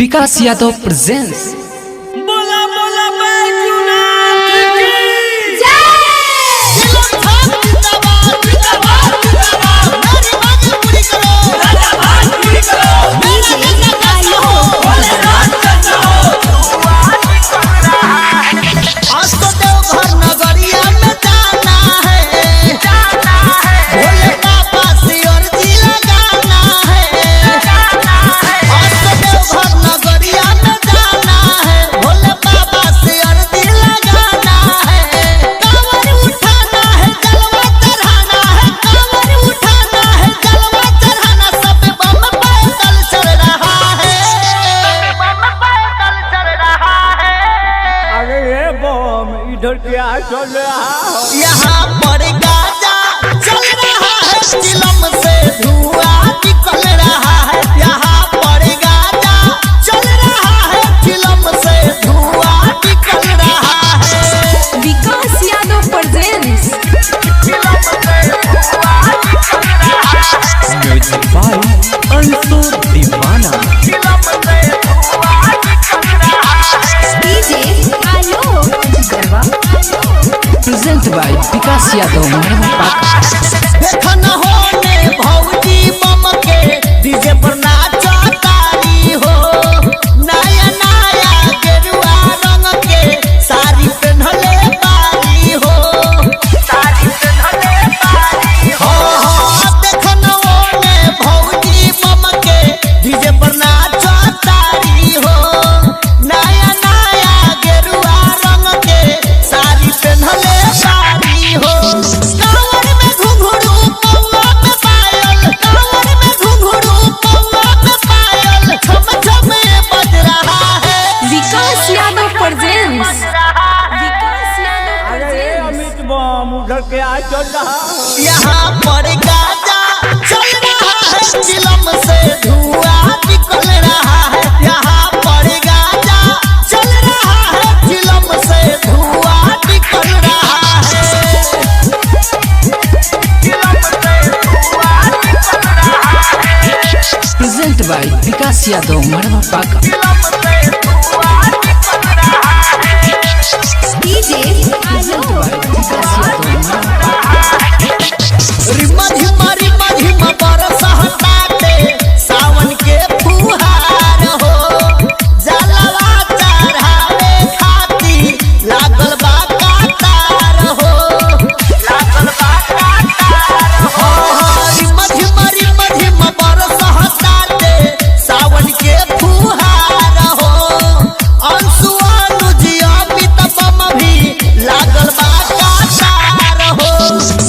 विकास Yadav presents. बोला बोला बैजूनाथ की इधर क्या चल रहा है? यहाँ पर गाजा चल रहा है, चिलम से धुआं निकल रहा है। यहाँ पर गाजा चल रहा है, चिलम से धुआं निकल रहा है। विकास यादव प्रेजेंट्स। चिलम से धुआं निकल रहा है। म्यूजिक बाय अंशु दीवाना। चिलम से धुआं निकल रहा है। DJ Alok Garba present by Vikas Yadav देखो न होने भौजी बम के डीजे पर नाचा तारी हो। नया नया गेरुआ रंग के साड़ी पहनले बारी हो। साड़ी पहनले बारी हो। देखो न होने भौजी बम के डीजे पर नाचा तारी हो। नया नया गेरुआ रंग के साड़ी पहनले बारी हो। कांवर में घुंघरू पौवा में पायल, कांवर में घुंघरू पौवा में पायल, छम छम बज रहा है। विकास यादव प्रेजेंट्स। विकास यादव अरे प्रेजेंट्स। अमित बम उधर क्या चल रहा है? यहाँ पर गाजा चल रहा है, चिलम से धुआं निकल रहा है। यहाँ पर गाजा चल रहा है, चिलम से धुआं निकल रहा है। चिलम से धुआं निकल रहा है। प्रेजेंट बाय विकास यादव मरवा पाका। चिलम से धुआं निकल रहा है। DJ present by Vikas Yadav मरवा रिमा झिमा रिमा झिमा बरसता ते सावन के फुहार हो। जलवा चढ़ावे खाती लागल बा कातार हो। लागल बा कातार हो। रिमा झिमा बरसता ते सावन के फुहार हो। अंशु अनुज अमित बम भी लागल बा कातार हो।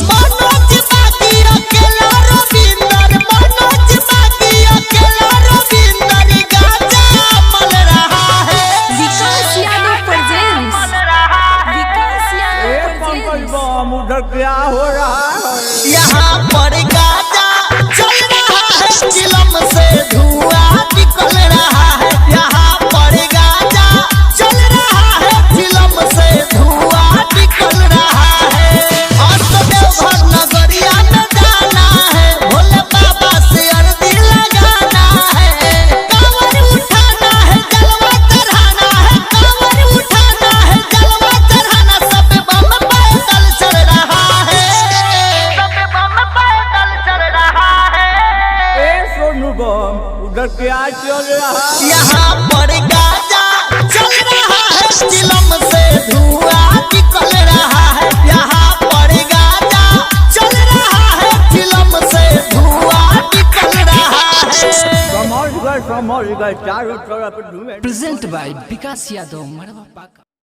मनोज बाकी अकेला रविंदर, मनोज बाकी अकेला रविंदर गाजा मल रहा है। विकास यादव प्रेजेंट्स। विकास ए यादव पंकज प्रेजेंट्स। बम उधर क्या हो रहा है? यहाँ पर गाजा चल रहा है, चिलम से धुआं निकल रहा है। यहाँ पर गाजा चल रहा है, चिलम से धुआं निकल रहा है। देवघर नगरिया में जाना है, भोले बाबा से अर्जी लगाना है। कांवर उठाना है, जलवा चढ़ाना है। कांवर उठाना है, जलवा चढ़ाना, सब बम पैदल चल रहा है। सब बम पैदल चल रहा है। ए सोनू बम उधर क्या चल रहा है? यहाँ पर गाजा चल रहा है, चिलम से धुआं निकल रहा है। यहाँ पर गाजा चल रहा है, चिलम से धुआं निकल रहा है। समझ गए चारों तरफ धुएं। प्रेजेंट बाय विकास यादव मरवा पाका।